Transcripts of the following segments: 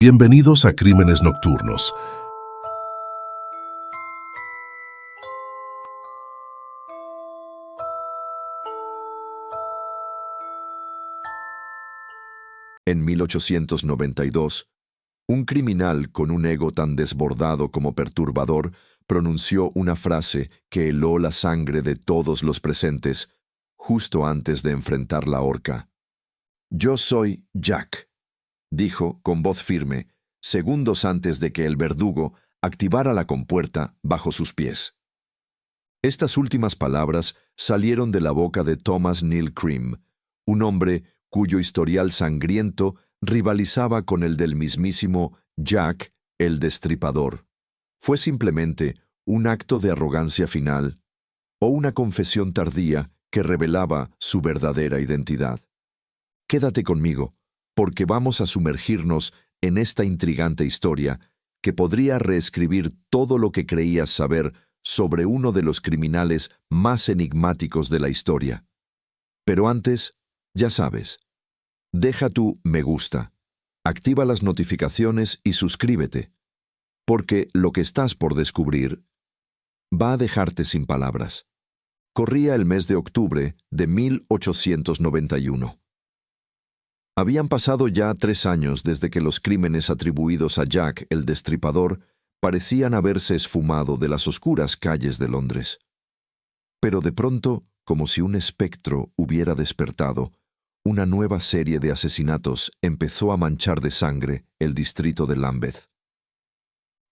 Bienvenidos a Crímenes Nocturnos. En 1892, un criminal con un ego tan desbordado como perturbador pronunció una frase que heló la sangre de todos los presentes justo antes de enfrentar la horca. «Yo soy Jack», dijo con voz firme, segundos antes de que el verdugo activara la compuerta bajo sus pies. Estas últimas palabras salieron de la boca de Thomas Neal Cream, un hombre cuyo historial sangriento rivalizaba con el del mismísimo Jack el Destripador. ¿Fue simplemente un acto de arrogancia final o una confesión tardía que revelaba su verdadera identidad? Quédate conmigo, porque vamos a sumergirnos en esta intrigante historia que podría reescribir todo lo que creías saber sobre uno de los criminales más enigmáticos de la historia. Pero antes, ya sabes, deja tu me gusta, activa las notificaciones y suscríbete, porque lo que estás por descubrir va a dejarte sin palabras. Corría el mes de octubre de 1891. Habían pasado ya 3 años desde que los crímenes atribuidos a Jack el Destripador parecían haberse esfumado de las oscuras calles de Londres. Pero de pronto, como si un espectro hubiera despertado, una nueva serie de asesinatos empezó a manchar de sangre el distrito de Lambeth.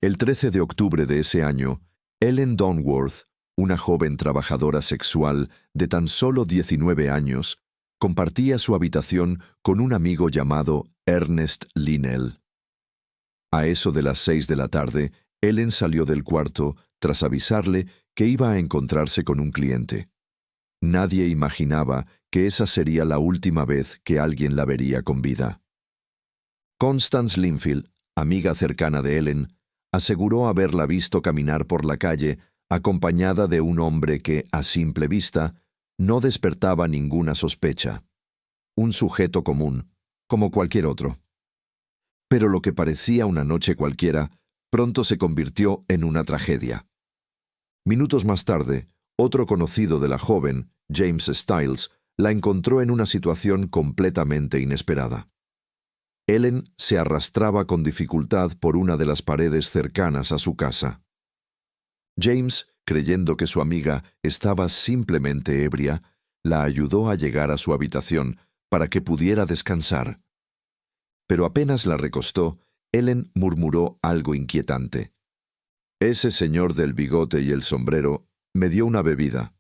El 13 de octubre de ese año, Ellen Donworth, una joven trabajadora sexual de tan solo 19 años, compartía su habitación con un amigo llamado Ernest Linnell. A eso de las 6 de la tarde, Ellen salió del cuarto tras avisarle que iba a encontrarse con un cliente. Nadie imaginaba que esa sería la última vez que alguien la vería con vida. Constance Linfield, amiga cercana de Ellen, aseguró haberla visto caminar por la calle acompañada de un hombre que, a simple vista, no despertaba ninguna sospecha. Un sujeto común, como cualquier otro. Pero lo que parecía una noche cualquiera, pronto se convirtió en una tragedia. Minutos más tarde, otro conocido de la joven, James Styles, la encontró en una situación completamente inesperada. Ellen se arrastraba con dificultad por una de las paredes cercanas a su casa. James, creyendo que su amiga estaba simplemente ebria, la ayudó a llegar a su habitación para que pudiera descansar. Pero apenas la recostó, Ellen murmuró algo inquietante. «Ese señor del bigote y el sombrero me dio una bebida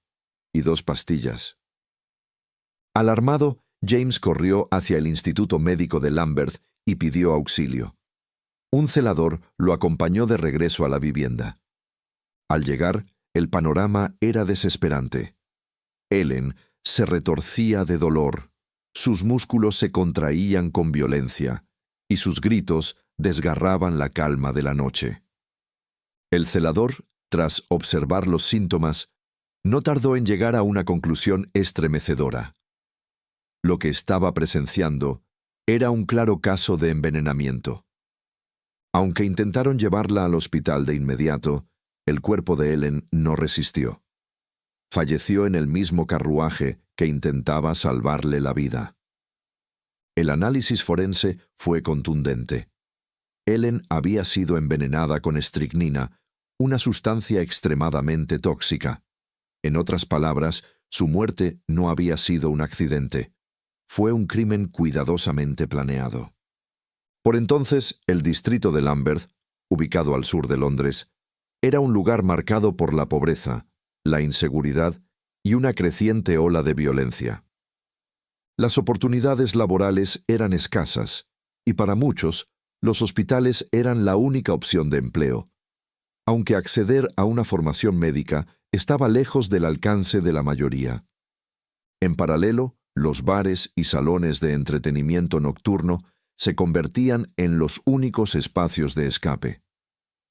y 2 pastillas». Alarmado, James corrió hacia el Instituto Médico de Lambeth y pidió auxilio. Un celador lo acompañó de regreso a la vivienda. Al llegar, el panorama era desesperante. Ellen se retorcía de dolor, sus músculos se contraían con violencia, y sus gritos desgarraban la calma de la noche. El celador, tras observar los síntomas, no tardó en llegar a una conclusión estremecedora. Lo que estaba presenciando era un claro caso de envenenamiento. Aunque intentaron llevarla al hospital de inmediato, el cuerpo de Ellen no resistió. Falleció en el mismo carruaje que intentaba salvarle la vida. El análisis forense fue contundente. Ellen había sido envenenada con estricnina, una sustancia extremadamente tóxica. En otras palabras, su muerte no había sido un accidente. Fue un crimen cuidadosamente planeado. Por entonces, el distrito de Lambeth, ubicado al sur de Londres, era un lugar marcado por la pobreza, la inseguridad y una creciente ola de violencia. Las oportunidades laborales eran escasas, y para muchos, los hospitales eran la única opción de empleo, aunque acceder a una formación médica estaba lejos del alcance de la mayoría. En paralelo, los bares y salones de entretenimiento nocturno se convertían en los únicos espacios de escape.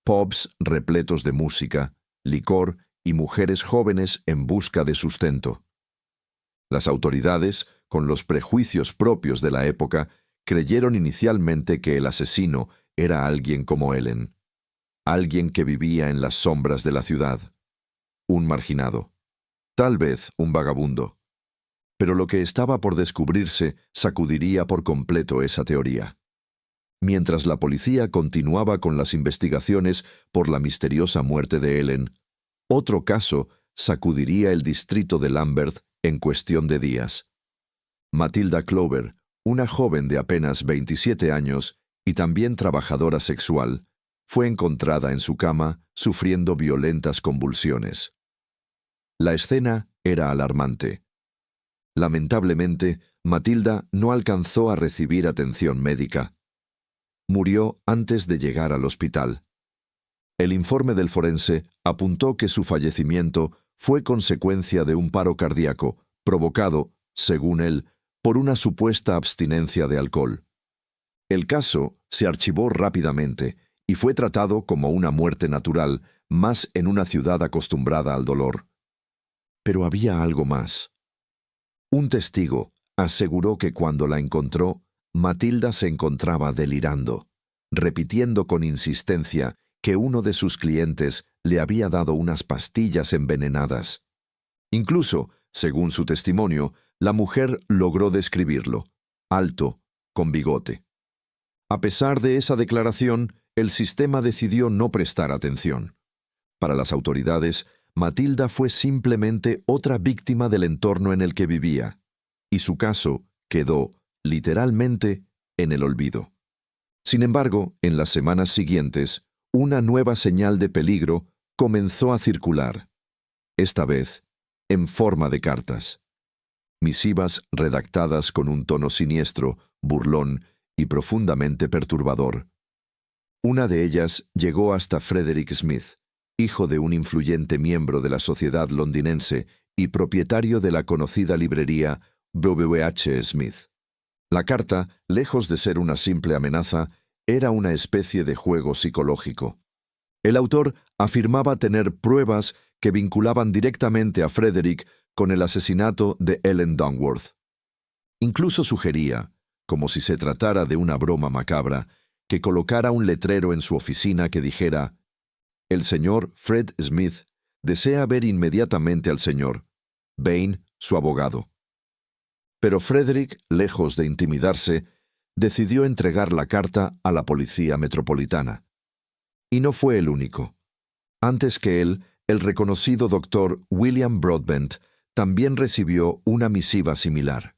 Pubs repletos de música, licor y mujeres jóvenes en busca de sustento. Las autoridades, con los prejuicios propios de la época, creyeron inicialmente que el asesino era alguien como Ellen, alguien que vivía en las sombras de la ciudad, un marginado, tal vez un vagabundo. Pero lo que estaba por descubrirse sacudiría por completo esa teoría. Mientras la policía continuaba con las investigaciones por la misteriosa muerte de Ellen, otro caso sacudiría el distrito de Lambeth en cuestión de días. Matilda Clover, una joven de apenas 27 años y también trabajadora sexual, fue encontrada en su cama sufriendo violentas convulsiones. La escena era alarmante. Lamentablemente, Matilda no alcanzó a recibir atención médica. Murió antes de llegar al hospital. El informe del forense apuntó que su fallecimiento fue consecuencia de un paro cardíaco provocado, según él, por una supuesta abstinencia de alcohol. El caso se archivó rápidamente y fue tratado como una muerte natural, más en una ciudad acostumbrada al dolor. Pero había algo más. Un testigo aseguró que cuando la encontró, Matilda se encontraba delirando, repitiendo con insistencia que uno de sus clientes le había dado unas pastillas envenenadas. Incluso, según su testimonio, la mujer logró describirlo: alto, con bigote. A pesar de esa declaración, el sistema decidió no prestar atención. Para las autoridades, Matilda fue simplemente otra víctima del entorno en el que vivía, y su caso quedó, literalmente, en el olvido. Sin embargo, en las semanas siguientes, una nueva señal de peligro comenzó a circular, esta vez en forma de cartas. Misivas redactadas con un tono siniestro, burlón y profundamente perturbador. Una de ellas llegó hasta Frederick Smith, hijo de un influyente miembro de la sociedad londinense y propietario de la conocida librería W.H. Smith. La carta, lejos de ser una simple amenaza, era una especie de juego psicológico. El autor afirmaba tener pruebas que vinculaban directamente a Frederick con el asesinato de Ellen Dungworth. Incluso sugería, como si se tratara de una broma macabra, que colocara un letrero en su oficina que dijera: «El señor Fred Smith desea ver inmediatamente al señor Bain, su abogado». Pero Frederick, lejos de intimidarse, decidió entregar la carta a la policía metropolitana. Y no fue el único. Antes que él, el reconocido doctor William Broadbent también recibió una misiva similar.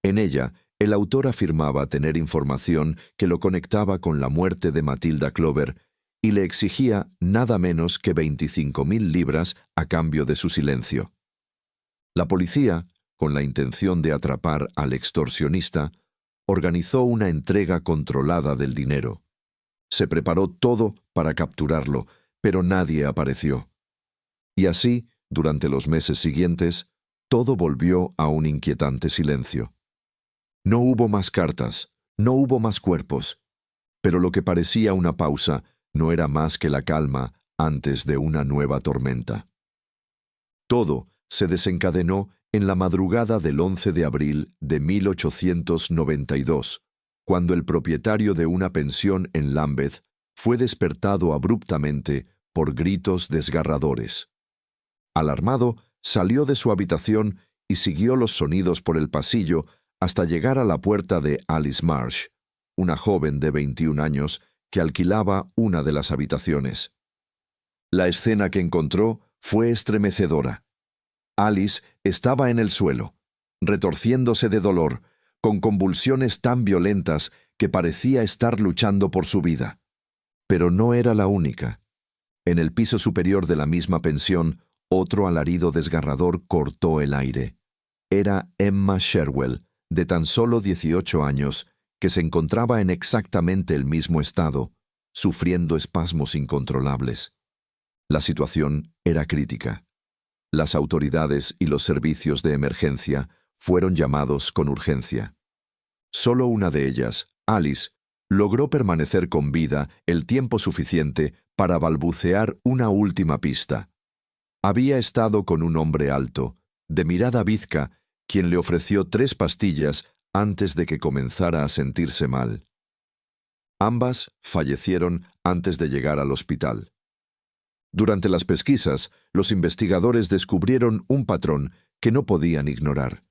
En ella, el autor afirmaba tener información que lo conectaba con la muerte de Matilda Clover y le exigía nada menos que 25.000 libras a cambio de su silencio. La policía, con la intención de atrapar al extorsionista, organizó una entrega controlada del dinero. Se preparó todo para capturarlo, pero nadie apareció. Y así, durante los meses siguientes, todo volvió a un inquietante silencio. No hubo más cartas, no hubo más cuerpos, pero lo que parecía una pausa no era más que la calma antes de una nueva tormenta. Todo se desencadenó en la madrugada del 11 de abril de 1892, cuando el propietario de una pensión en Lambeth fue despertado abruptamente por gritos desgarradores. Alarmado, salió de su habitación y siguió los sonidos por el pasillo hasta llegar a la puerta de Alice Marsh, una joven de 21 años que alquilaba una de las habitaciones. La escena que encontró fue estremecedora. Alice estaba en el suelo, retorciéndose de dolor, con convulsiones tan violentas que parecía estar luchando por su vida. Pero no era la única. En el piso superior de la misma pensión, otro alarido desgarrador cortó el aire. Era Emma Sherwell, de tan solo 18 años, que se encontraba en exactamente el mismo estado, sufriendo espasmos incontrolables. La situación era crítica. Las autoridades y los servicios de emergencia fueron llamados con urgencia. Solo una de ellas, Alice, logró permanecer con vida el tiempo suficiente para balbucear una última pista. Había estado con un hombre alto, de mirada bizca, quien le ofreció 3 pastillas antes de que comenzara a sentirse mal. Ambas fallecieron antes de llegar al hospital. Durante las pesquisas, los investigadores descubrieron un patrón que no podían ignorar.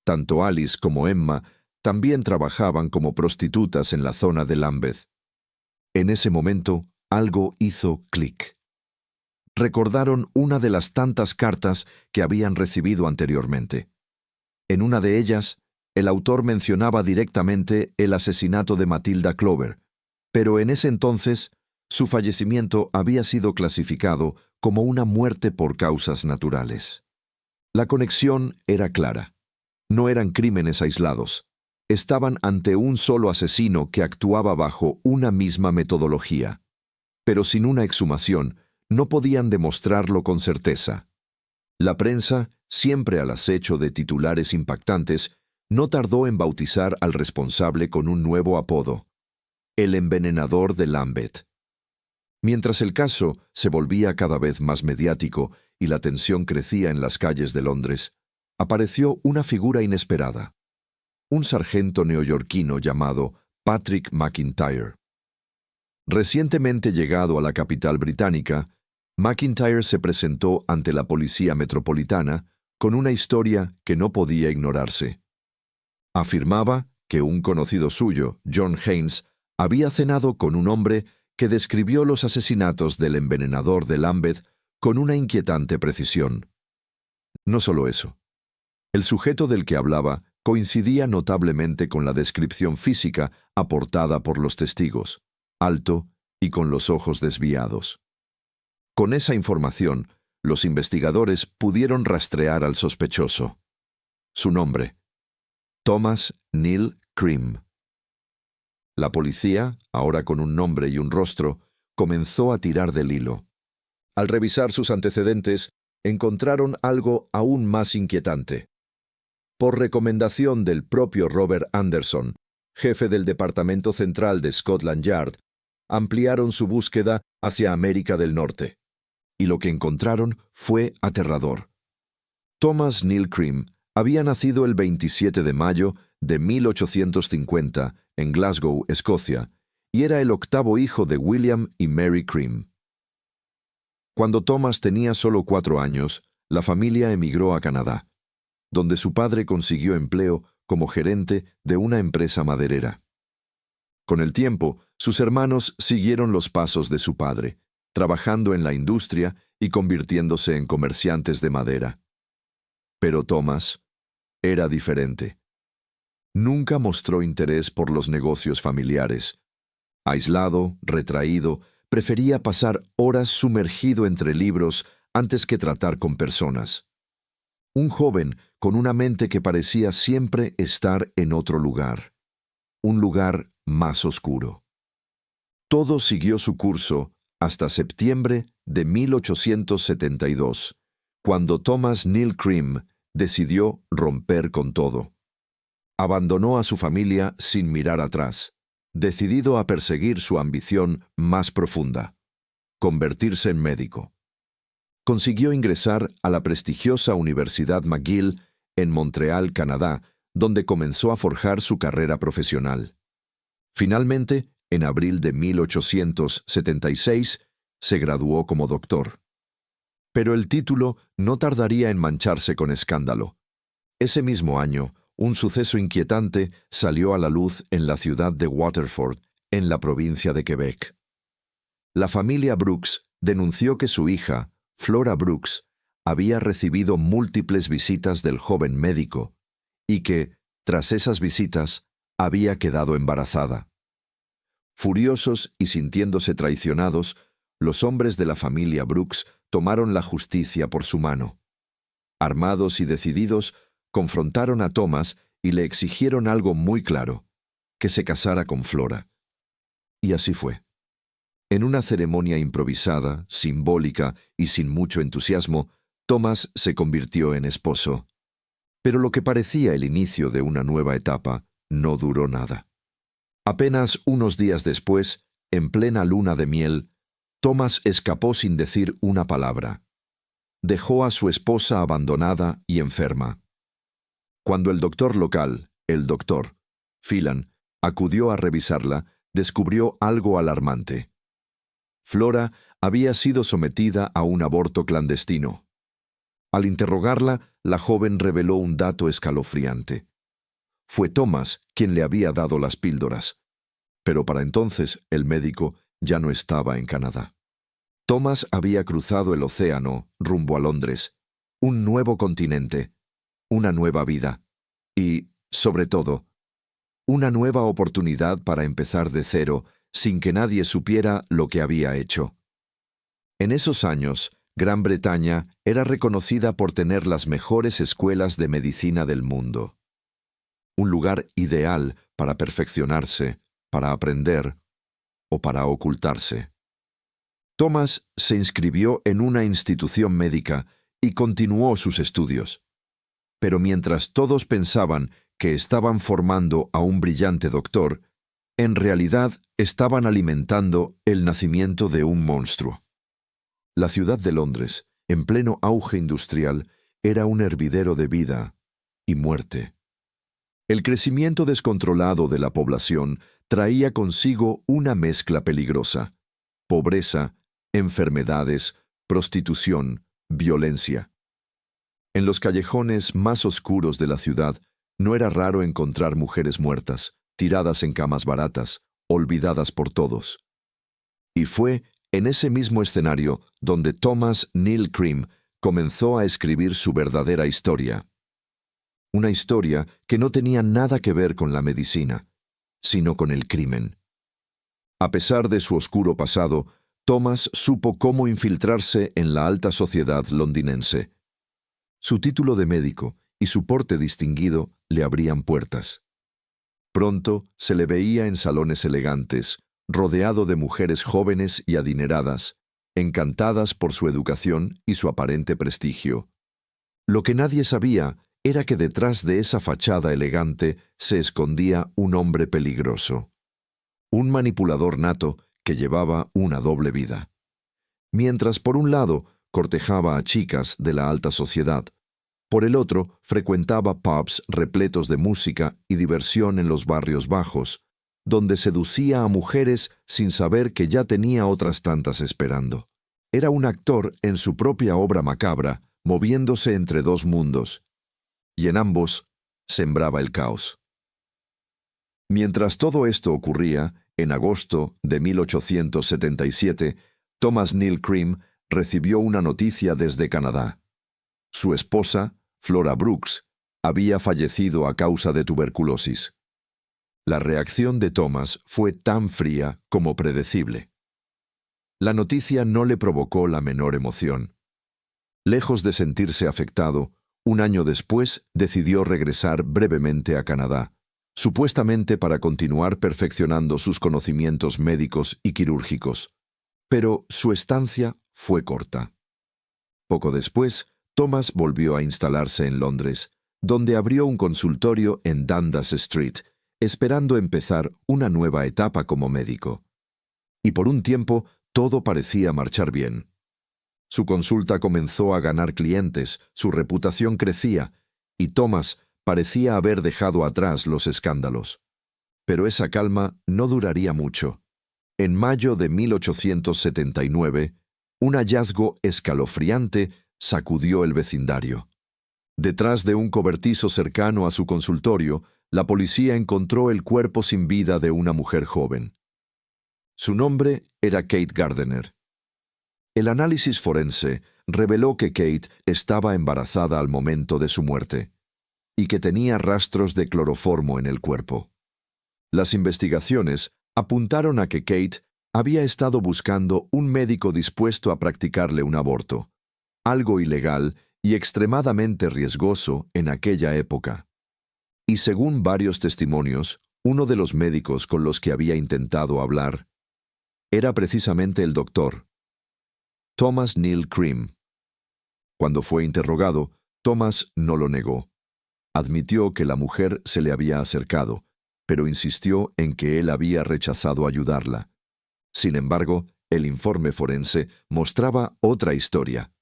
Tanto Alice como Emma también trabajaban como prostitutas en la zona de Lambeth. En ese momento, algo hizo clic. Recordaron una de las tantas cartas que habían recibido anteriormente. En una de ellas, el autor mencionaba directamente el asesinato de Matilda Clover, pero en ese entonces, su fallecimiento había sido clasificado como una muerte por causas naturales. La conexión era clara. No eran crímenes aislados. Estaban ante un solo asesino que actuaba bajo una misma metodología. Pero sin una exhumación, no podían demostrarlo con certeza. La prensa, siempre al acecho de titulares impactantes, no tardó en bautizar al responsable con un nuevo apodo: el envenenador de Lambeth. Mientras el caso se volvía cada vez más mediático y la tensión crecía en las calles de Londres, apareció una figura inesperada: un sargento neoyorquino llamado Patrick McIntyre. Recientemente llegado a la capital británica, McIntyre se presentó ante la policía metropolitana con una historia que no podía ignorarse. Afirmaba que un conocido suyo, John Haynes, había cenado con un hombre que describió los asesinatos del envenenador de Lambeth con una inquietante precisión. No solo eso. El sujeto del que hablaba coincidía notablemente con la descripción física aportada por los testigos: alto y con los ojos desviados. Con esa información, los investigadores pudieron rastrear al sospechoso. Su nombre: Thomas Neil Cream. La policía, ahora con un nombre y un rostro, comenzó a tirar del hilo. Al revisar sus antecedentes, encontraron algo aún más inquietante. Por recomendación del propio Robert Anderson, jefe del Departamento Central de Scotland Yard, ampliaron su búsqueda hacia América del Norte. Y lo que encontraron fue aterrador. Thomas Neil Cream había nacido el 27 de mayo de 1850 en Glasgow, Escocia, y era el octavo hijo de William y Mary Cream. Cuando Thomas tenía solo 4 años, la familia emigró a Canadá, donde su padre consiguió empleo como gerente de una empresa maderera. Con el tiempo, sus hermanos siguieron los pasos de su padre, trabajando en la industria y convirtiéndose en comerciantes de madera. Pero Thomas era diferente. Nunca mostró interés por los negocios familiares. Aislado, retraído, prefería pasar horas sumergido entre libros antes que tratar con personas. Un joven con una mente que parecía siempre estar en otro lugar, un lugar más oscuro. Todo siguió su curso hasta septiembre de 1872, cuando Thomas Neil Cream decidió romper con todo. Abandonó a su familia sin mirar atrás, decidido a perseguir su ambición más profunda: convertirse en médico. Consiguió ingresar a la prestigiosa Universidad McGill en Montreal, Canadá, donde comenzó a forjar su carrera profesional. Finalmente, en abril de 1876, se graduó como doctor. Pero el título no tardaría en mancharse con escándalo. Ese mismo año, un suceso inquietante salió a la luz en la ciudad de Waterford, en la provincia de Quebec. La familia Brooks denunció que su hija, Flora Brooks, había recibido múltiples visitas del joven médico y que, tras esas visitas, había quedado embarazada. Furiosos y sintiéndose traicionados, los hombres de la familia Brooks tomaron la justicia por su mano. Armados y decididos, confrontaron a Thomas y le exigieron algo muy claro: que se casara con Flora. Y así fue. En una ceremonia improvisada, simbólica y sin mucho entusiasmo, Thomas se convirtió en esposo. Pero lo que parecía el inicio de una nueva etapa no duró nada. Apenas unos días después, en plena luna de miel, Thomas escapó sin decir una palabra. Dejó a su esposa abandonada y enferma. Cuando el doctor local, el doctor Phelan, acudió a revisarla, descubrió algo alarmante. Flora había sido sometida a un aborto clandestino. Al interrogarla, la joven reveló un dato escalofriante. Fue Thomas quien le había dado las píldoras. Pero para entonces el médico ya no estaba en Canadá. Thomas había cruzado el océano rumbo a Londres, un nuevo continente, una nueva vida y, sobre todo, una nueva oportunidad para empezar de cero sin que nadie supiera lo que había hecho. En esos años, Gran Bretaña era reconocida por tener las mejores escuelas de medicina del mundo. Un lugar ideal para perfeccionarse, para aprender o para ocultarse. Thomas se inscribió en una institución médica y continuó sus estudios. Pero mientras todos pensaban que estaban formando a un brillante doctor, en realidad estaban alimentando el nacimiento de un monstruo. La ciudad de Londres, en pleno auge industrial, era un hervidero de vida y muerte. El crecimiento descontrolado de la población traía consigo una mezcla peligrosa: pobreza, enfermedades, prostitución, violencia. En los callejones más oscuros de la ciudad no era raro encontrar mujeres muertas, tiradas en camas baratas, olvidadas por todos. Y fue en ese mismo escenario donde Thomas Neil Cream comenzó a escribir su verdadera historia. Una historia que no tenía nada que ver con la medicina, sino con el crimen. A pesar de su oscuro pasado, Thomas supo cómo infiltrarse en la alta sociedad londinense. Su título de médico y su porte distinguido le abrían puertas. Pronto se le veía en salones elegantes, rodeado de mujeres jóvenes y adineradas, encantadas por su educación y su aparente prestigio. Lo que nadie sabía era que detrás de esa fachada elegante se escondía un hombre peligroso. Un manipulador nato que llevaba una doble vida. Mientras por un lado cortejaba a chicas de la alta sociedad, por el otro frecuentaba pubs repletos de música y diversión en los barrios bajos, donde seducía a mujeres sin saber que ya tenía otras tantas esperando. Era un actor en su propia obra macabra, moviéndose entre dos mundos, y en ambos sembraba el caos. Mientras todo esto ocurría, en agosto de 1877, Thomas Neil Cream recibió una noticia desde Canadá. Su esposa, Flora Brooks, había fallecido a causa de tuberculosis. La reacción de Thomas fue tan fría como predecible. La noticia no le provocó la menor emoción. Lejos de sentirse afectado, un año después decidió regresar brevemente a Canadá, supuestamente para continuar perfeccionando sus conocimientos médicos y quirúrgicos. Pero su estancia fue corta. Poco después, Thomas volvió a instalarse en Londres, donde abrió un consultorio en Dundas Street, esperando empezar una nueva etapa como médico. Y por un tiempo todo parecía marchar bien. Su consulta comenzó a ganar clientes, su reputación crecía, y Thomas parecía haber dejado atrás los escándalos. Pero esa calma no duraría mucho. En mayo de 1879, un hallazgo escalofriante sacudió el vecindario. Detrás de un cobertizo cercano a su consultorio, la policía encontró el cuerpo sin vida de una mujer joven. Su nombre era Kate Gardner. El análisis forense reveló que Kate estaba embarazada al momento de su muerte y que tenía rastros de cloroformo en el cuerpo. Las investigaciones apuntaron a que Kate había estado buscando un médico dispuesto a practicarle un aborto, algo ilegal y extremadamente riesgoso en aquella época. Y según varios testimonios, uno de los médicos con los que había intentado hablar era precisamente el doctor Thomas Neil Cream. Cuando fue interrogado, Thomas no lo negó. Admitió que la mujer se le había acercado, pero insistió en que él había rechazado ayudarla. Sin embargo, el informe forense mostraba otra historia.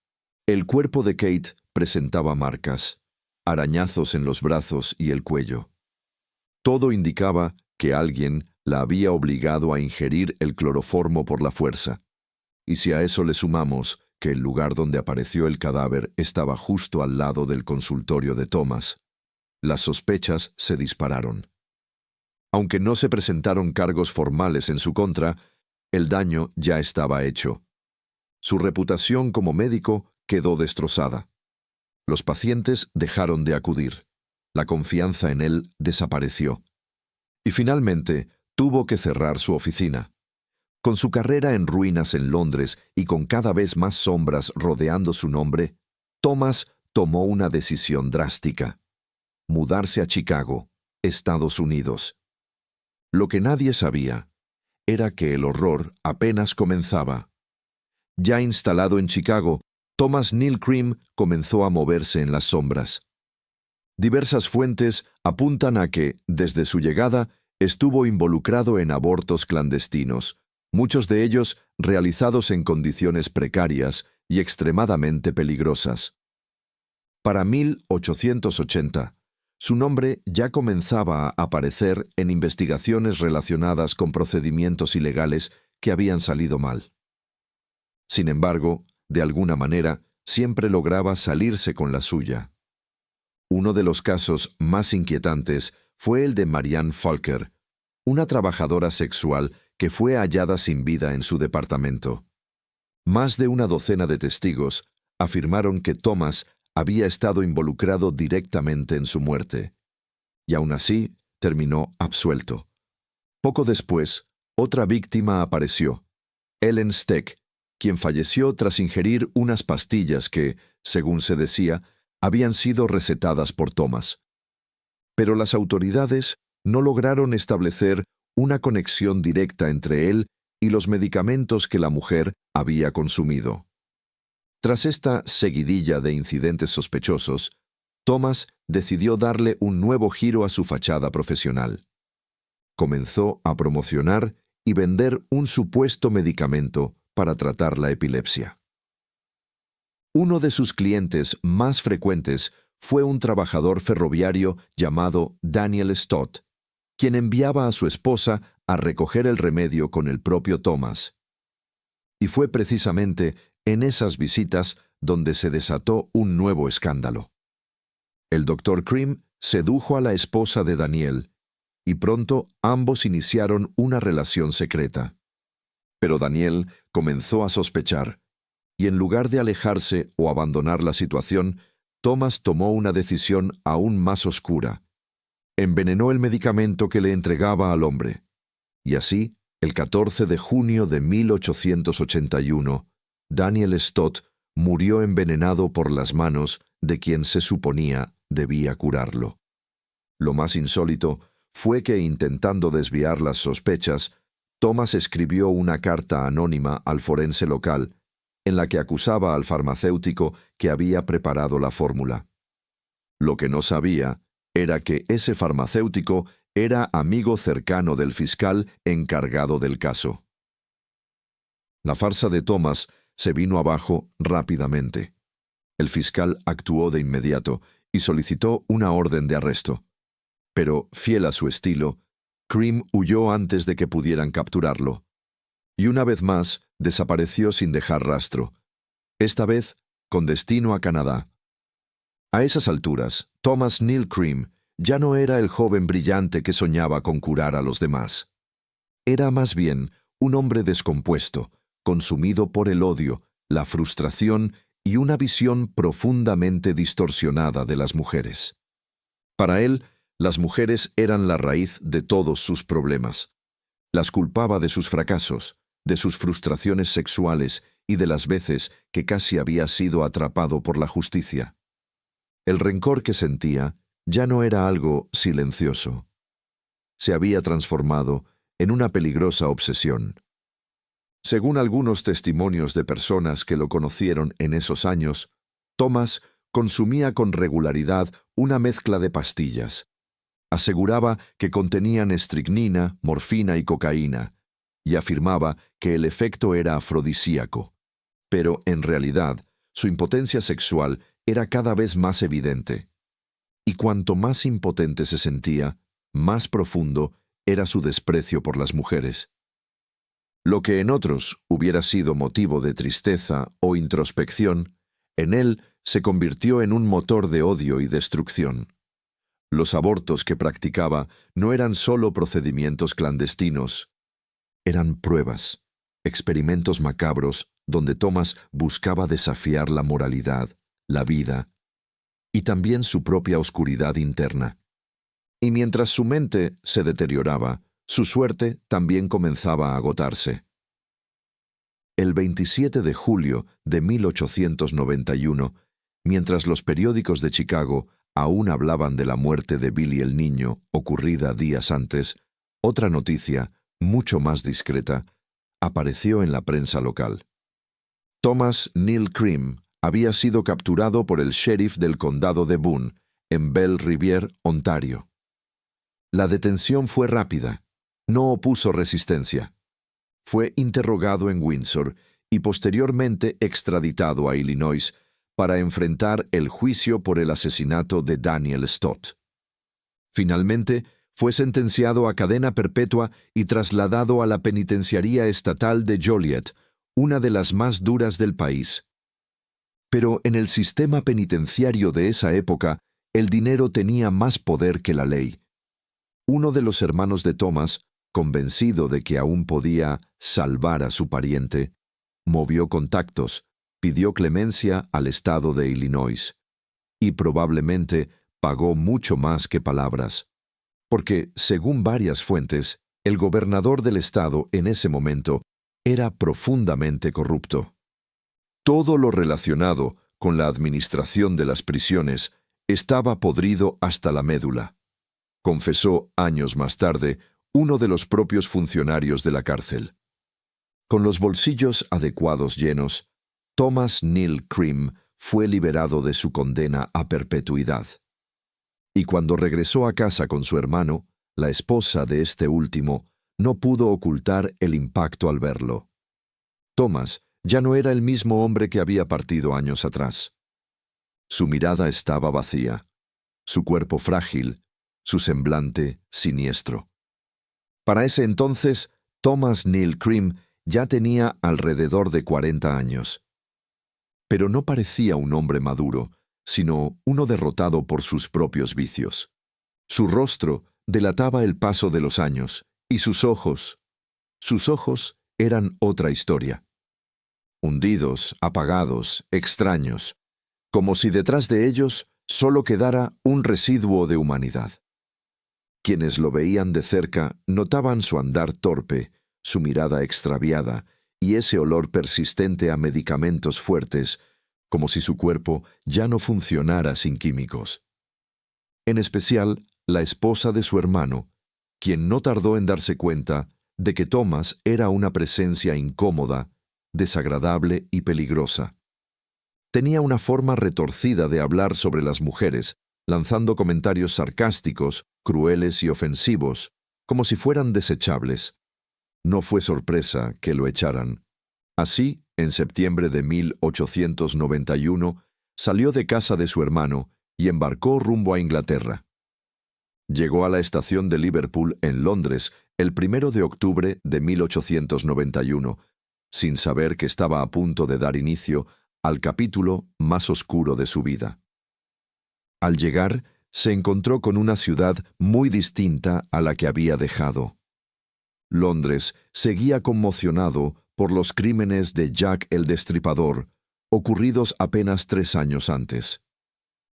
El cuerpo de Kate presentaba marcas, arañazos en los brazos y el cuello. Todo indicaba que alguien la había obligado a ingerir el cloroformo por la fuerza. Y si a eso le sumamos que el lugar donde apareció el cadáver estaba justo al lado del consultorio de Thomas, las sospechas se dispararon. Aunque no se presentaron cargos formales en su contra, el daño ya estaba hecho. Su reputación como médico quedó destrozada. Los pacientes dejaron de acudir. La confianza en él desapareció. Y finalmente tuvo que cerrar su oficina. Con su carrera en ruinas en Londres y con cada vez más sombras rodeando su nombre, Thomas tomó una decisión drástica: mudarse a Chicago, Estados Unidos. Lo que nadie sabía era que el horror apenas comenzaba. Ya instalado en Chicago, Thomas Neal Cream comenzó a moverse en las sombras. Diversas fuentes apuntan a que, desde su llegada, estuvo involucrado en abortos clandestinos, muchos de ellos realizados en condiciones precarias y extremadamente peligrosas. Para 1880, su nombre ya comenzaba a aparecer en investigaciones relacionadas con procedimientos ilegales que habían salido mal. Sin embargo, de alguna manera, siempre lograba salirse con la suya. Uno de los casos más inquietantes fue el de Marianne Falker, una trabajadora sexual que fue hallada sin vida en su departamento. Más de una docena de testigos afirmaron que Thomas había estado involucrado directamente en su muerte, y aún así terminó absuelto. Poco después, otra víctima apareció, Ellen Steck, quien falleció tras ingerir unas pastillas que, según se decía, habían sido recetadas por Thomas. Pero las autoridades no lograron establecer una conexión directa entre él y los medicamentos que la mujer había consumido. Tras esta seguidilla de incidentes sospechosos, Thomas decidió darle un nuevo giro a su fachada profesional. Comenzó a promocionar y vender un supuesto medicamento para tratar la epilepsia. Uno de sus clientes más frecuentes fue un trabajador ferroviario llamado Daniel Stott, quien enviaba a su esposa a recoger el remedio con el propio Thomas. Y fue precisamente en esas visitas donde se desató un nuevo escándalo. El Dr. Cream sedujo a la esposa de Daniel, y pronto ambos iniciaron una relación secreta. Pero Daniel comenzó a sospechar, y en lugar de alejarse o abandonar la situación, Thomas tomó una decisión aún más oscura. Envenenó el medicamento que le entregaba al hombre. Y así, el 14 de junio de 1881, Daniel Stott murió envenenado por las manos de quien se suponía debía curarlo. Lo más insólito fue que, intentando desviar las sospechas, Thomas escribió una carta anónima al forense local, en la que acusaba al farmacéutico que había preparado la fórmula. Lo que no sabía era que ese farmacéutico era amigo cercano del fiscal encargado del caso. La farsa de Thomas se vino abajo rápidamente. El fiscal actuó de inmediato y solicitó una orden de arresto. Pero, fiel a su estilo, Cream huyó antes de que pudieran capturarlo. Y una vez más desapareció sin dejar rastro, esta vez con destino a Canadá. A esas alturas, Thomas Neal Cream ya no era el joven brillante que soñaba con curar a los demás. Era más bien un hombre descompuesto, consumido por el odio, la frustración y una visión profundamente distorsionada de las mujeres. Para él, las mujeres eran la raíz de todos sus problemas. Las culpaba de sus fracasos, de sus frustraciones sexuales y de las veces que casi había sido atrapado por la justicia. El rencor que sentía ya no era algo silencioso. Se había transformado en una peligrosa obsesión. Según algunos testimonios de personas que lo conocieron en esos años, Thomas consumía con regularidad una mezcla de pastillas. Aseguraba que contenían estricnina, morfina y cocaína, y afirmaba que el efecto era afrodisíaco. Pero, en realidad, su impotencia sexual era cada vez más evidente. Y cuanto más impotente se sentía, más profundo era su desprecio por las mujeres. Lo que en otros hubiera sido motivo de tristeza o introspección, en él se convirtió en un motor de odio y destrucción. Los abortos que practicaba no eran solo procedimientos clandestinos, eran pruebas, experimentos macabros donde Thomas buscaba desafiar la moralidad, la vida y también su propia oscuridad interna. Y mientras su mente se deterioraba, su suerte también comenzaba a agotarse. El 27 de julio de 1891, mientras los periódicos de Chicago aún hablaban de la muerte de Billy el niño, ocurrida días antes, otra noticia, mucho más discreta, apareció en la prensa local. Thomas Neil Cream había sido capturado por el sheriff del condado de Boone, en Belle Riviere, Ontario. La detención fue rápida. No opuso resistencia. Fue interrogado en Windsor y posteriormente extraditado a Illinois para enfrentar el juicio por el asesinato de Daniel Stott. Finalmente, fue sentenciado a cadena perpetua y trasladado a la penitenciaría estatal de Joliet, una de las más duras del país. Pero en el sistema penitenciario de esa época, el dinero tenía más poder que la ley. Uno de los hermanos de Thomas, convencido de que aún podía salvar a su pariente, movió contactos, pidió clemencia al estado de Illinois y probablemente pagó mucho más que palabras, porque, según varias fuentes, el gobernador del estado en ese momento era profundamente corrupto. Todo lo relacionado con la administración de las prisiones estaba podrido hasta la médula, confesó años más tarde uno de los propios funcionarios de la cárcel. Con los bolsillos adecuados llenos, Thomas Neil Cream fue liberado de su condena a perpetuidad. Y cuando regresó a casa con su hermano, la esposa de este último no pudo ocultar el impacto al verlo. Thomas ya no era el mismo hombre que había partido años atrás. Su mirada estaba vacía, su cuerpo frágil, su semblante siniestro. Para ese entonces, Thomas Neil Cream ya tenía alrededor de 40 años. Pero no parecía un hombre maduro, sino uno derrotado por sus propios vicios. Su rostro delataba el paso de los años, y sus ojos eran otra historia. Hundidos, apagados, extraños, como si detrás de ellos solo quedara un residuo de humanidad. Quienes lo veían de cerca notaban su andar torpe, su mirada extraviada y ese olor persistente a medicamentos fuertes, como si su cuerpo ya no funcionara sin químicos. En especial, la esposa de su hermano, quien no tardó en darse cuenta de que Thomas era una presencia incómoda, desagradable y peligrosa. Tenía una forma retorcida de hablar sobre las mujeres, lanzando comentarios sarcásticos, crueles y ofensivos, como si fueran desechables. No fue sorpresa que lo echaran. Así, en septiembre de 1891, salió de casa de su hermano y embarcó rumbo a Inglaterra. Llegó a la estación de Liverpool, en Londres, el 1 de octubre de 1891, sin saber que estaba a punto de dar inicio al capítulo más oscuro de su vida. Al llegar, se encontró con una ciudad muy distinta a la que había dejado. Londres seguía conmocionado por los crímenes de Jack el Destripador, ocurridos apenas 3 años antes.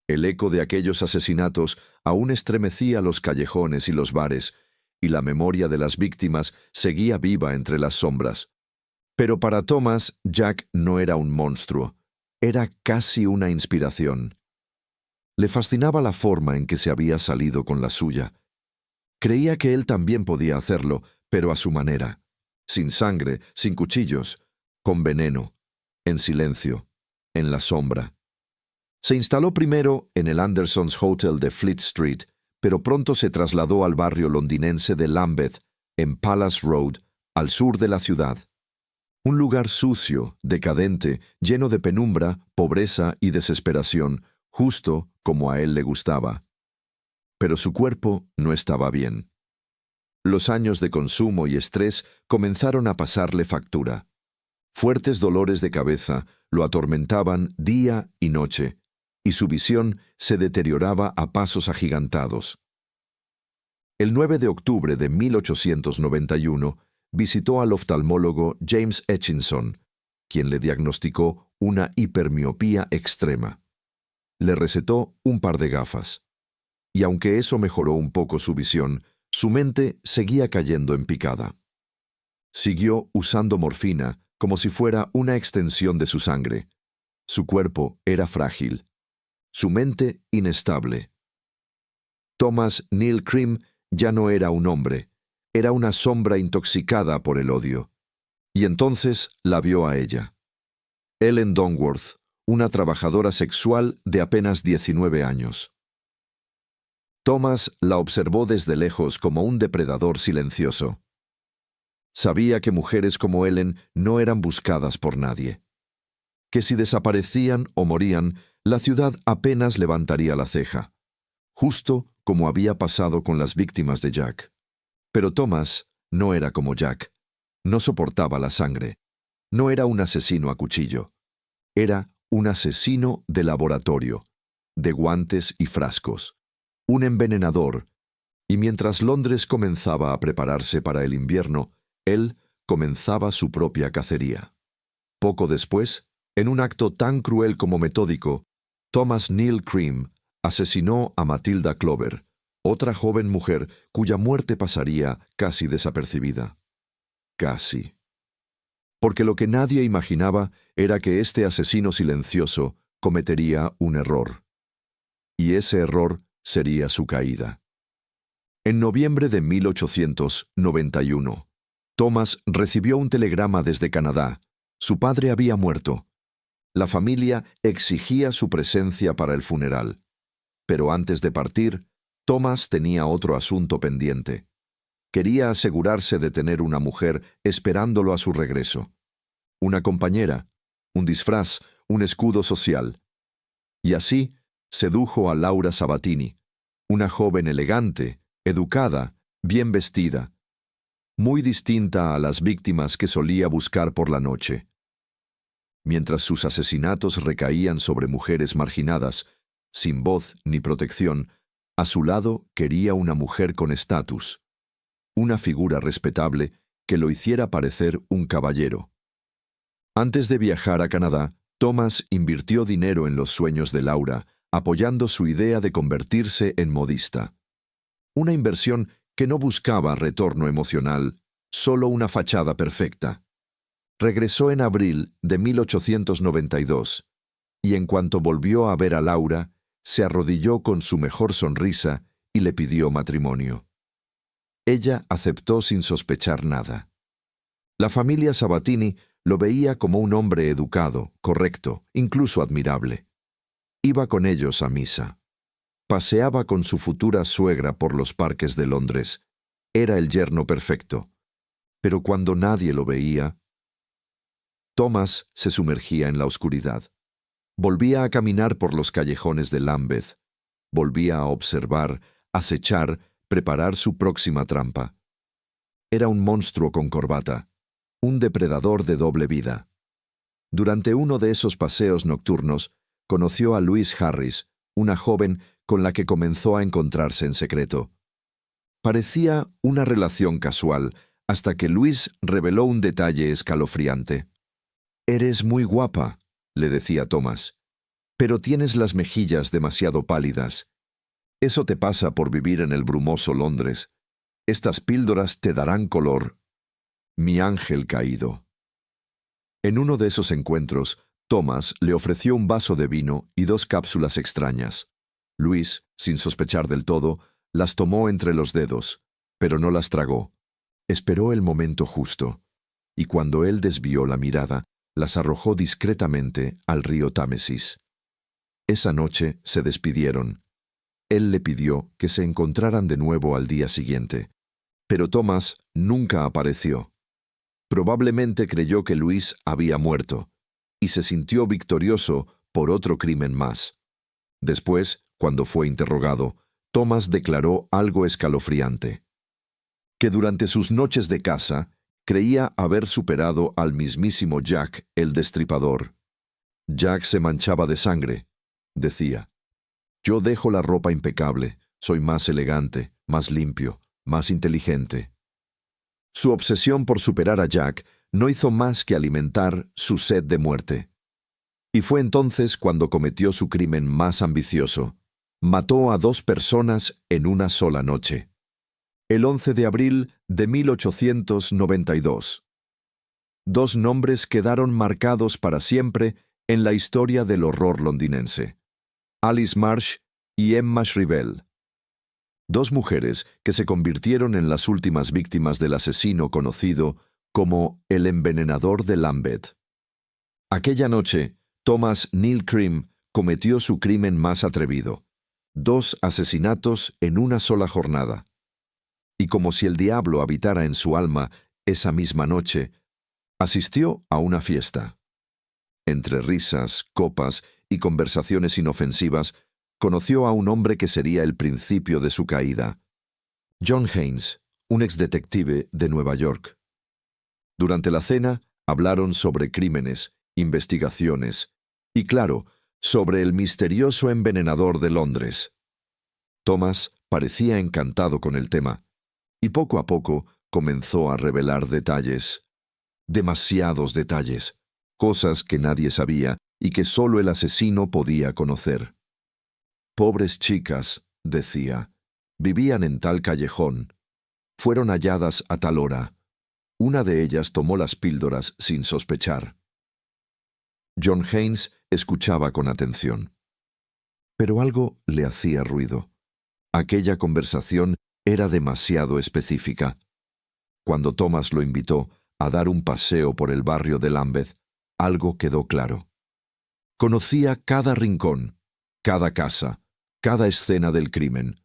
El eco de aquellos asesinatos aún estremecía los callejones y los bares, y la memoria de las víctimas seguía viva entre las sombras. Pero para Thomas, Jack no era un monstruo, era casi una inspiración. Le fascinaba la forma en que se había salido con la suya. Creía que él también podía hacerlo, pero a su manera, sin sangre, sin cuchillos, con veneno, en silencio, en la sombra. Se instaló primero en el Anderson's Hotel de Fleet Street, pero pronto se trasladó al barrio londinense de Lambeth, en Palace Road, al sur de la ciudad. Un lugar sucio, decadente, lleno de penumbra, pobreza y desesperación, justo como a él le gustaba. Pero su cuerpo no estaba bien. Los años de consumo y estrés comenzaron a pasarle factura. Fuertes dolores de cabeza lo atormentaban día y noche, y su visión se deterioraba a pasos agigantados. El 9 de octubre de 1891 visitó al oftalmólogo James Hutchinson, quien le diagnosticó una hipermiopía extrema. Le recetó un par de gafas. Y aunque eso mejoró un poco su visión, su mente seguía cayendo en picada. Siguió usando morfina como si fuera una extensión de su sangre. Su cuerpo era frágil, su mente inestable. Thomas Neil Cream ya no era un hombre, era una sombra intoxicada por el odio. Y entonces la vio a ella. Ellen Dongworth, una trabajadora sexual de apenas 19 años. Thomas la observó desde lejos como un depredador silencioso. Sabía que mujeres como Ellen no eran buscadas por nadie. Que si desaparecían o morían, la ciudad apenas levantaría la ceja. Justo como había pasado con las víctimas de Jack. Pero Thomas no era como Jack. No soportaba la sangre. No era un asesino a cuchillo. Era un asesino de laboratorio, de guantes y frascos. Un envenenador. Y mientras Londres comenzaba a prepararse para el invierno, él comenzaba su propia cacería. Poco después, en un acto tan cruel como metódico, Thomas Neil Cream asesinó a Matilda Clover, otra joven mujer cuya muerte pasaría casi desapercibida. Casi. Porque lo que nadie imaginaba era que este asesino silencioso cometería un error. Y ese error sería su caída. En noviembre de 1891, Thomas recibió un telegrama desde Canadá. Su padre había muerto. La familia exigía su presencia para el funeral. Pero antes de partir, Thomas tenía otro asunto pendiente. Quería asegurarse de tener una mujer esperándolo a su regreso. Una compañera, un disfraz, un escudo social. Y así sedujo a Laura Sabatini, una joven elegante, educada, bien vestida, muy distinta a las víctimas que solía buscar por la noche. Mientras sus asesinatos recaían sobre mujeres marginadas, sin voz ni protección, a su lado quería una mujer con estatus, una figura respetable que lo hiciera parecer un caballero. Antes de viajar a Canadá, Thomas invirtió dinero en los sueños de Laura, apoyando su idea de convertirse en modista. Una inversión que no buscaba retorno emocional, solo una fachada perfecta. Regresó en abril de 1892, y en cuanto volvió a ver a Laura, se arrodilló con su mejor sonrisa y le pidió matrimonio. Ella aceptó sin sospechar nada. La familia Sabatini lo veía como un hombre educado, correcto, incluso admirable. Iba con ellos a misa. Paseaba con su futura suegra por los parques de Londres. Era el yerno perfecto. Pero cuando nadie lo veía, Thomas se sumergía en la oscuridad. Volvía a caminar por los callejones de Lambeth. Volvía a observar, acechar, preparar su próxima trampa. Era un monstruo con corbata, un depredador de doble vida. Durante uno de esos paseos nocturnos, conoció a Louise Harris, una joven con la que comenzó a encontrarse en secreto. Parecía una relación casual, hasta que Louise reveló un detalle escalofriante. «Eres muy guapa», le decía Thomas, «pero tienes las mejillas demasiado pálidas. Eso te pasa por vivir en el brumoso Londres. Estas píldoras te darán color. Mi ángel caído». En uno de esos encuentros, Thomas le ofreció un vaso de vino y 2 cápsulas extrañas. Louise, sin sospechar del todo, las tomó entre los dedos, pero no las tragó. Esperó el momento justo, y cuando él desvió la mirada, las arrojó discretamente al río Támesis. Esa noche se despidieron. Él le pidió que se encontraran de nuevo al día siguiente, pero Thomas nunca apareció. Probablemente creyó que Louise había muerto, y se sintió victorioso por otro crimen más. Después, cuando fue interrogado, Thomas declaró algo escalofriante. que durante sus noches de caza creía haber superado al mismísimo Jack el Destripador. Jack se manchaba de sangre, decía. Yo dejo la ropa impecable, soy más elegante, más limpio, más inteligente. Su obsesión por superar a Jack no hizo más que alimentar su sed de muerte. Y fue entonces cuando cometió su crimen más ambicioso. Mató a 2 personas en una sola noche. El 11 de abril de 1892. 2 nombres quedaron marcados para siempre en la historia del horror londinense. Alice Marsh y Emma Shrivell. 2 mujeres que se convirtieron en las últimas víctimas del asesino conocido como el envenenador de Lambeth. Aquella noche, Thomas Neil Cream cometió su crimen más atrevido: 2 asesinatos en una sola jornada. Y como si el diablo habitara en su alma esa misma noche, asistió a una fiesta. Entre risas, copas y conversaciones inofensivas, conoció a un hombre que sería el principio de su caída: John Haynes, un exdetective de Nueva York. Durante la cena hablaron sobre crímenes, investigaciones y, claro, sobre el misterioso envenenador de Londres. Thomas parecía encantado con el tema, y poco a poco comenzó a revelar detalles, demasiados detalles, cosas que nadie sabía y que solo el asesino podía conocer. Pobres chicas, decía, vivían en tal callejón, fueron halladas a tal hora. Una de ellas tomó las píldoras sin sospechar. John Haynes escuchaba con atención. Pero algo le hacía ruido. Aquella conversación era demasiado específica. Cuando Thomas lo invitó a dar un paseo por el barrio de Lambeth, algo quedó claro. Conocía cada rincón, cada casa, cada escena del crimen.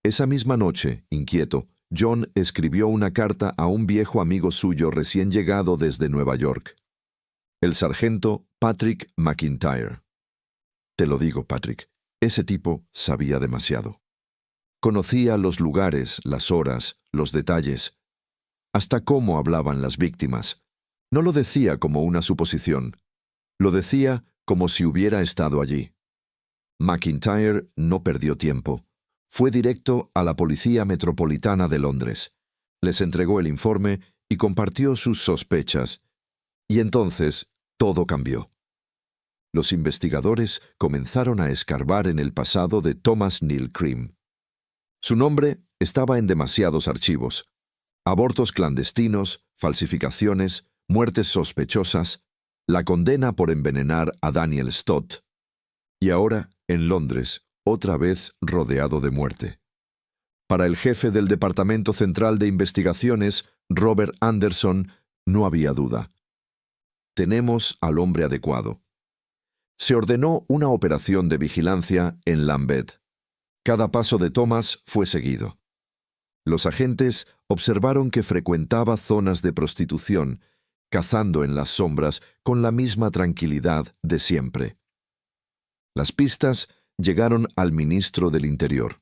Esa misma noche, inquieto, John escribió una carta a un viejo amigo suyo recién llegado desde Nueva York, el sargento Patrick McIntyre. Te lo digo, Patrick, ese tipo sabía demasiado. Conocía los lugares, las horas, los detalles, hasta cómo hablaban las víctimas. No lo decía como una suposición, lo decía como si hubiera estado allí. McIntyre no perdió tiempo. Fue directo a la Policía Metropolitana de Londres. Les entregó el informe y compartió sus sospechas. Y entonces todo cambió. Los investigadores comenzaron a escarbar en el pasado de Thomas Neil Cream. Su nombre estaba en demasiados archivos. Abortos clandestinos, falsificaciones, muertes sospechosas, la condena por envenenar a Daniel Stott. Y ahora, en Londres, otra vez rodeado de muerte. Para el jefe del Departamento Central de Investigaciones, Robert Anderson, no había duda. Tenemos al hombre adecuado. Se ordenó una operación de vigilancia en Lambeth. Cada paso de Thomas fue seguido. Los agentes observaron que frecuentaba zonas de prostitución, cazando en las sombras con la misma tranquilidad de siempre. Las pistas llegaron al ministro del Interior,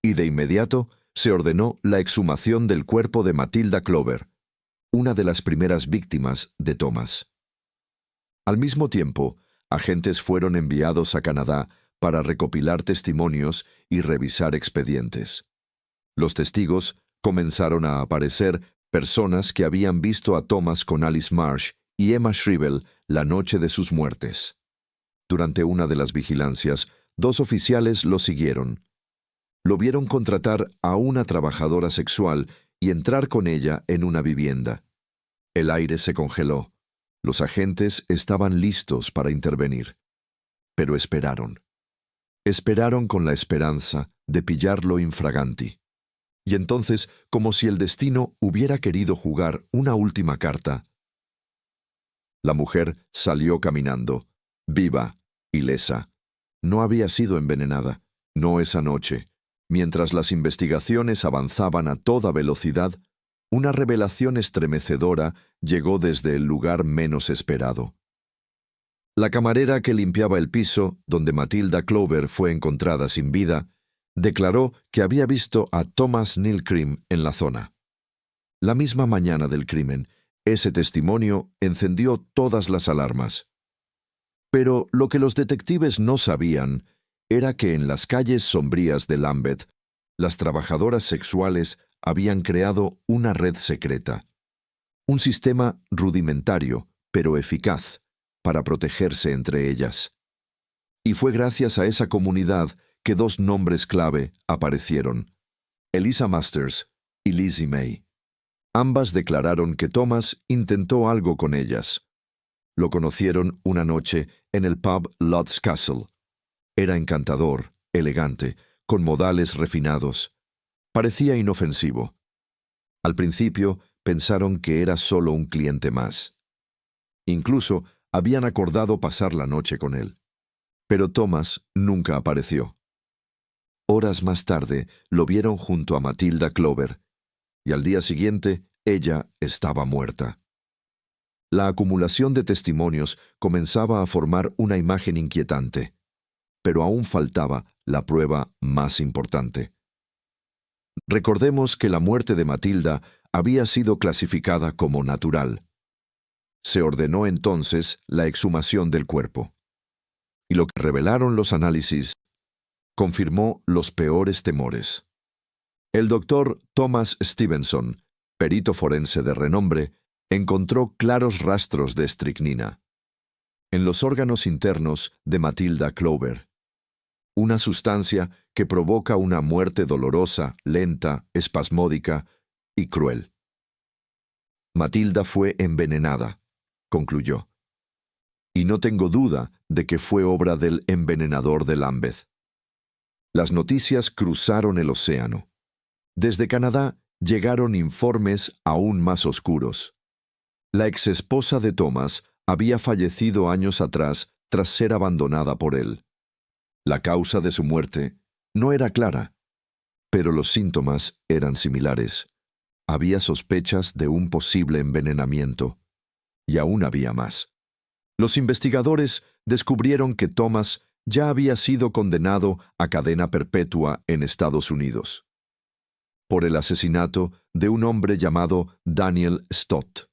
y de inmediato se ordenó la exhumación del cuerpo de Matilda Clover, una de las primeras víctimas de Thomas. Al mismo tiempo, agentes fueron enviados a Canadá para recopilar testimonios y revisar expedientes. Los testigos comenzaron a aparecer, personas que habían visto a Thomas con Alice Marsh y Emma Shrivell la noche de sus muertes. Durante una de las vigilancias, 2 oficiales lo siguieron. Lo vieron contratar a una trabajadora sexual y entrar con ella en una vivienda. El aire se congeló. Los agentes estaban listos para intervenir. Pero esperaron. Esperaron con la esperanza de pillarlo infraganti. Y entonces, como si el destino hubiera querido jugar una última carta, la mujer salió caminando, viva, ilesa. No había sido envenenada, no esa noche. Mientras las investigaciones avanzaban a toda velocidad, una revelación estremecedora llegó desde el lugar menos esperado. La camarera que limpiaba el piso, donde Matilda Clover fue encontrada sin vida, declaró que había visto a Thomas Neil Cream en la zona. La misma mañana del crimen, ese testimonio encendió todas las alarmas. Pero lo que los detectives no sabían era que en las calles sombrías de Lambeth, las trabajadoras sexuales habían creado una red secreta. Un sistema rudimentario, pero eficaz, para protegerse entre ellas. Y fue gracias a esa comunidad que dos nombres clave aparecieron: Eliza Masters y Lizzie May. Ambas declararon que Thomas intentó algo con ellas. Lo conocieron una noche en el pub Lott's Castle. Era encantador, elegante, con modales refinados. Parecía inofensivo. Al principio pensaron que era solo un cliente más. Incluso habían acordado pasar la noche con él. Pero Thomas nunca apareció. Horas más tarde lo vieron junto a Matilda Clover, y al día siguiente ella estaba muerta. La acumulación de testimonios comenzaba a formar una imagen inquietante, pero aún faltaba la prueba más importante. Recordemos que la muerte de Matilda había sido clasificada como natural. Se ordenó entonces la exhumación del cuerpo. Y lo que revelaron los análisis confirmó los peores temores. El doctor Thomas Stevenson, perito forense de renombre, encontró claros rastros de estricnina en los órganos internos de Matilda Clover, una sustancia que provoca una muerte dolorosa, lenta, espasmódica y cruel. Matilda fue envenenada, concluyó. Y no tengo duda de que fue obra del envenenador de Lambeth. Las noticias cruzaron el océano. Desde Canadá llegaron informes aún más oscuros. La exesposa de Thomas había fallecido años atrás tras ser abandonada por él. La causa de su muerte no era clara, pero los síntomas eran similares. Había sospechas de un posible envenenamiento, y aún había más. Los investigadores descubrieron que Thomas ya había sido condenado a cadena perpetua en Estados Unidos por el asesinato de un hombre llamado Daniel Stott.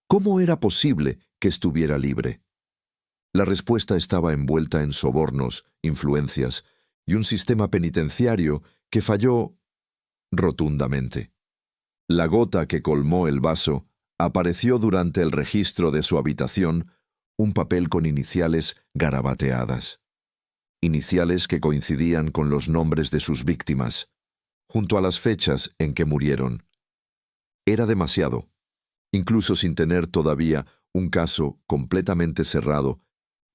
¿Cómo era posible que estuviera libre? La respuesta estaba envuelta en sobornos, influencias y un sistema penitenciario que falló rotundamente. La gota que colmó el vaso apareció durante el registro de su habitación, un papel con iniciales garabateadas. Iniciales que coincidían con los nombres de sus víctimas, junto a las fechas en que murieron. Era demasiado. Incluso sin tener todavía un caso completamente cerrado,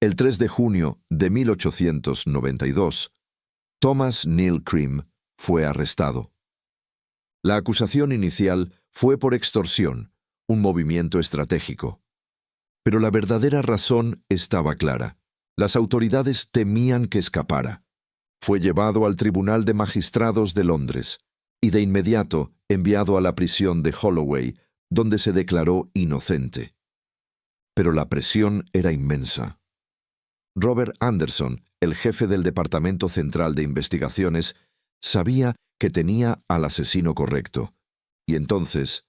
el 3 de junio de 1892, Thomas Neil Cream fue arrestado. La acusación inicial fue por extorsión, un movimiento estratégico. Pero la verdadera razón estaba clara. Las autoridades temían que escapara. Fue llevado al Tribunal de Magistrados de Londres y de inmediato enviado a la prisión de Holloway, donde se declaró inocente. Pero la presión era inmensa. Robert Anderson, el jefe del Departamento Central de Investigaciones, sabía que tenía al asesino correcto. Y entonces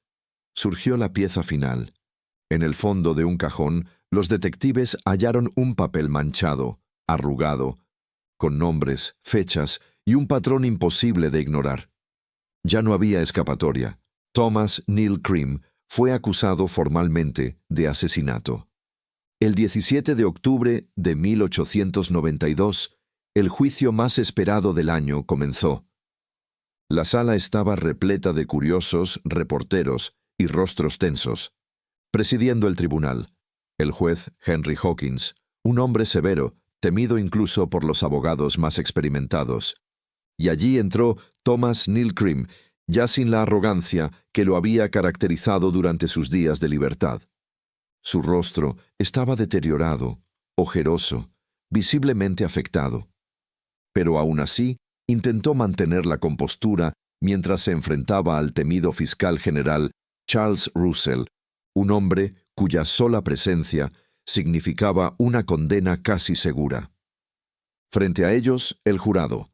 surgió la pieza final. En el fondo de un cajón, los detectives hallaron un papel manchado, arrugado, con nombres, fechas y un patrón imposible de ignorar. Ya no había escapatoria. Thomas Neil Cream fue acusado formalmente de asesinato. El 17 de octubre de 1892, el juicio más esperado del año comenzó. La sala estaba repleta de curiosos, reporteros y rostros tensos. Presidiendo el tribunal, el juez Henry Hawkins, un hombre severo, temido incluso por los abogados más experimentados. Y allí entró Thomas Neil Cream, ya sin la arrogancia que lo había caracterizado durante sus días de libertad. Su rostro estaba deteriorado, ojeroso, visiblemente afectado. Pero aún así, intentó mantener la compostura mientras se enfrentaba al temido fiscal general Charles Russell, un hombre cuya sola presencia significaba una condena casi segura. Frente a ellos, el jurado,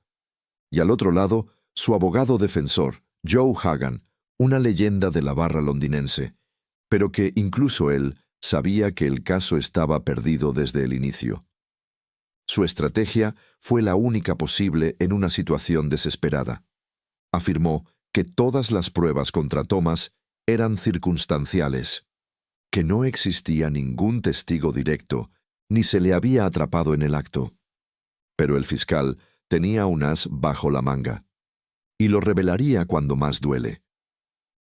y al otro lado, su abogado defensor, Joe Hagan, una leyenda de la barra londinense, pero que incluso él sabía que el caso estaba perdido desde el inicio. Su estrategia fue la única posible en una situación desesperada. Afirmó que todas las pruebas contra Thomas eran circunstanciales, que no existía ningún testigo directo, ni se le había atrapado en el acto. Pero el fiscal tenía un as bajo la manga, y lo revelaría cuando más duele.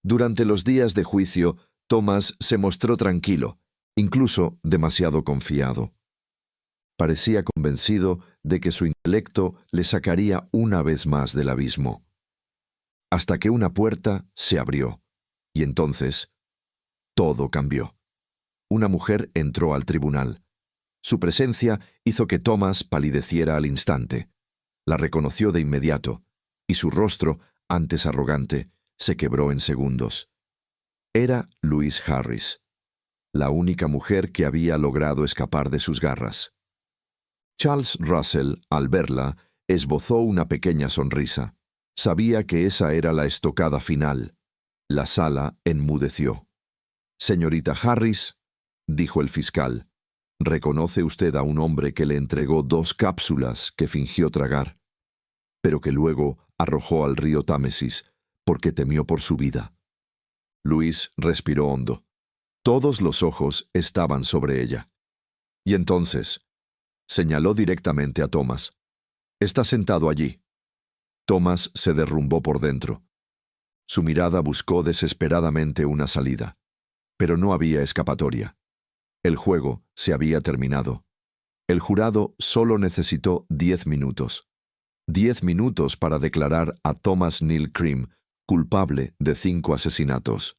Durante los días de juicio, Thomas se mostró tranquilo, incluso demasiado confiado. Parecía convencido de que su intelecto le sacaría una vez más del abismo. Hasta que una puerta se abrió, y entonces todo cambió. Una mujer entró al tribunal. Su presencia hizo que Thomas palideciera al instante. La reconoció de inmediato, y su rostro, antes arrogante, se quebró en segundos. Era Louise Harris, la única mujer que había logrado escapar de sus garras. Charles Russell, al verla, esbozó una pequeña sonrisa. Sabía que esa era la estocada final. La sala enmudeció. «Señorita Harris», dijo el fiscal, «reconoce usted a un hombre que le entregó 2 cápsulas que fingió tragar, pero que luego arrojó al río Támesis porque temió por su vida». Louise respiró hondo. Todos los ojos estaban sobre ella. Y entonces señaló directamente a Thomas. «Está sentado allí». Thomas se derrumbó por dentro. Su mirada buscó desesperadamente una salida, pero no había escapatoria. El juego se había terminado. El jurado solo necesitó 10 minutos. 10 minutos para declarar a Thomas Neal Cream culpable de 5 asesinatos.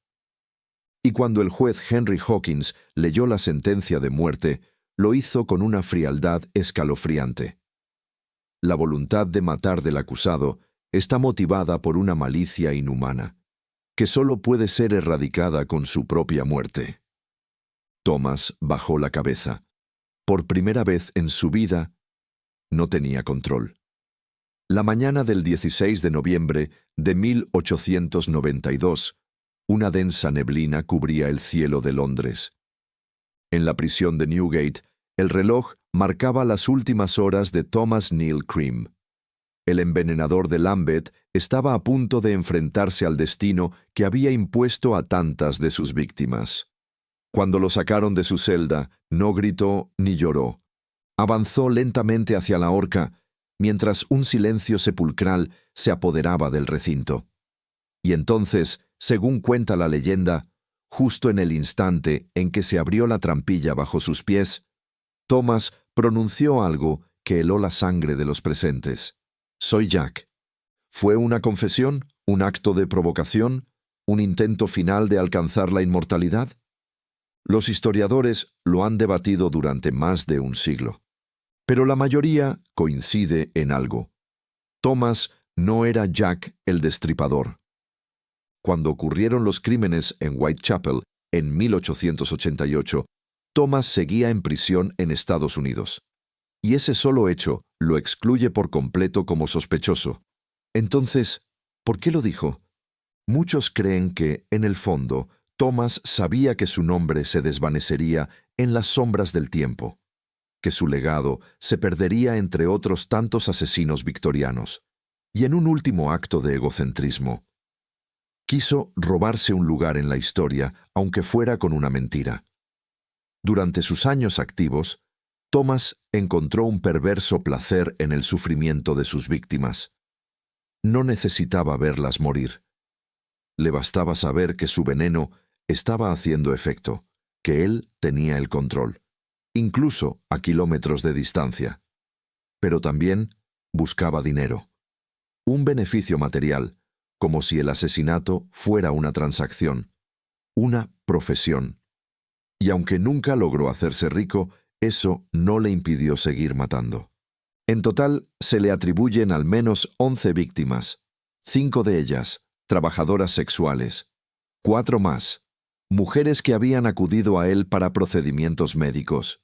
Y cuando el juez Henry Hawkins leyó la sentencia de muerte, lo hizo con una frialdad escalofriante. La voluntad de matar del acusado está motivada por una malicia inhumana, que solo puede ser erradicada con su propia muerte. Thomas bajó la cabeza. Por primera vez en su vida, no tenía control. La mañana del 16 de noviembre de 1892, una densa neblina cubría el cielo de Londres. En la prisión de Newgate, el reloj marcaba las últimas horas de Thomas Neal Cream. El envenenador de Lambeth estaba a punto de enfrentarse al destino que había impuesto a tantas de sus víctimas. Cuando lo sacaron de su celda, no gritó ni lloró. Avanzó lentamente hacia la horca, mientras un silencio sepulcral se apoderaba del recinto. Y entonces, según cuenta la leyenda, justo en el instante en que se abrió la trampilla bajo sus pies, Thomas pronunció algo que heló la sangre de los presentes. «Soy Jack». ¿Fue una confesión? ¿Un acto de provocación? ¿Un intento final de alcanzar la inmortalidad? Los historiadores lo han debatido durante más de un siglo. Pero la mayoría coincide en algo. Thomas no era Jack el Destripador. Cuando ocurrieron los crímenes en Whitechapel en 1888, Thomas seguía en prisión en Estados Unidos. Y ese solo hecho lo excluye por completo como sospechoso. Entonces, ¿por qué lo dijo? Muchos creen que, en el fondo, Thomas sabía que su nombre se desvanecería en las sombras del tiempo, que su legado se perdería entre otros tantos asesinos victorianos. Y en un último acto de egocentrismo, quiso robarse un lugar en la historia, aunque fuera con una mentira. Durante sus años activos, Thomas encontró un perverso placer en el sufrimiento de sus víctimas. No necesitaba verlas morir. Le bastaba saber que su veneno estaba haciendo efecto, que él tenía el control, incluso a kilómetros de distancia. Pero también buscaba dinero. Un beneficio material, como si el asesinato fuera una transacción, una profesión. Y aunque nunca logró hacerse rico, eso no le impidió seguir matando. En total, se le atribuyen al menos 11 víctimas, 5 de ellas trabajadoras sexuales, 4 más, mujeres que habían acudido a él para procedimientos médicos.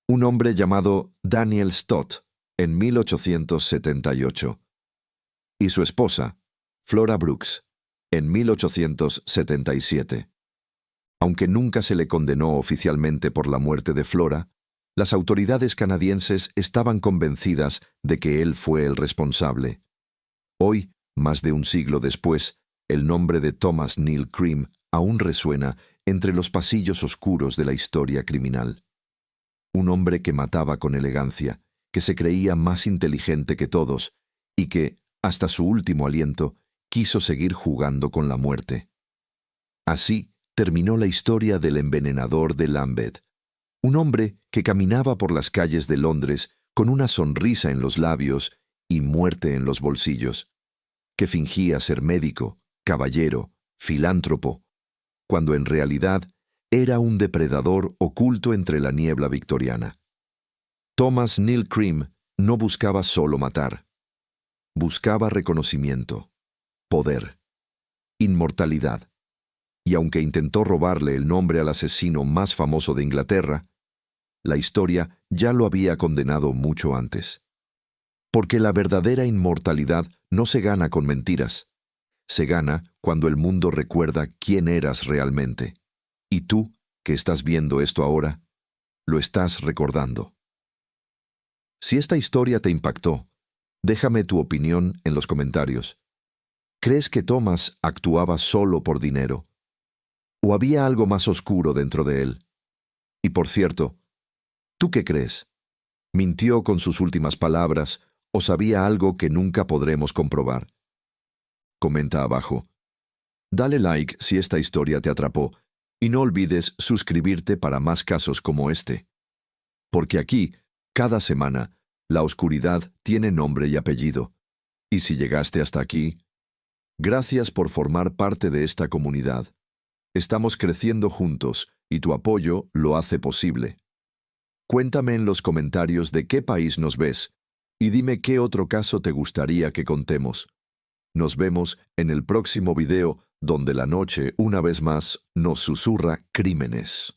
Un hombre llamado Daniel Stott, en 1878. Y su esposa, Flora Brooks, en 1877. Aunque nunca se le condenó oficialmente por la muerte de Flora, las autoridades canadienses estaban convencidas de que él fue el responsable. Hoy, más de un siglo después, el nombre de Thomas Neal Cream aún resuena entre los pasillos oscuros de la historia criminal. Un hombre que mataba con elegancia, que se creía más inteligente que todos y que, hasta su último aliento, quiso seguir jugando con la muerte. Así terminó la historia del envenenador de Lambeth, un hombre que caminaba por las calles de Londres con una sonrisa en los labios y muerte en los bolsillos, que fingía ser médico, caballero, filántropo, cuando en realidad era un depredador oculto entre la niebla victoriana. Thomas Neal Cream no buscaba solo matar. Buscaba reconocimiento, poder, inmortalidad. Y aunque intentó robarle el nombre al asesino más famoso de Inglaterra, la historia ya lo había condenado mucho antes. Porque la verdadera inmortalidad no se gana con mentiras. Se gana cuando el mundo recuerda quién eras realmente. Y tú, que estás viendo esto ahora, lo estás recordando. Si esta historia te impactó, déjame tu opinión en los comentarios. ¿Crees que Thomas actuaba solo por dinero? ¿O había algo más oscuro dentro de él? Y por cierto, ¿tú qué crees? ¿Mintió con sus últimas palabras o sabía algo que nunca podremos comprobar? Comenta abajo. Dale like si esta historia te atrapó y no olvides suscribirte para más casos como este. Porque aquí, cada semana, la oscuridad tiene nombre y apellido. Y si llegaste hasta aquí, gracias por formar parte de esta comunidad. Estamos creciendo juntos y tu apoyo lo hace posible. Cuéntame en los comentarios de qué país nos ves y dime qué otro caso te gustaría que contemos. Nos vemos en el próximo video donde la noche, una vez más, nos susurra crímenes.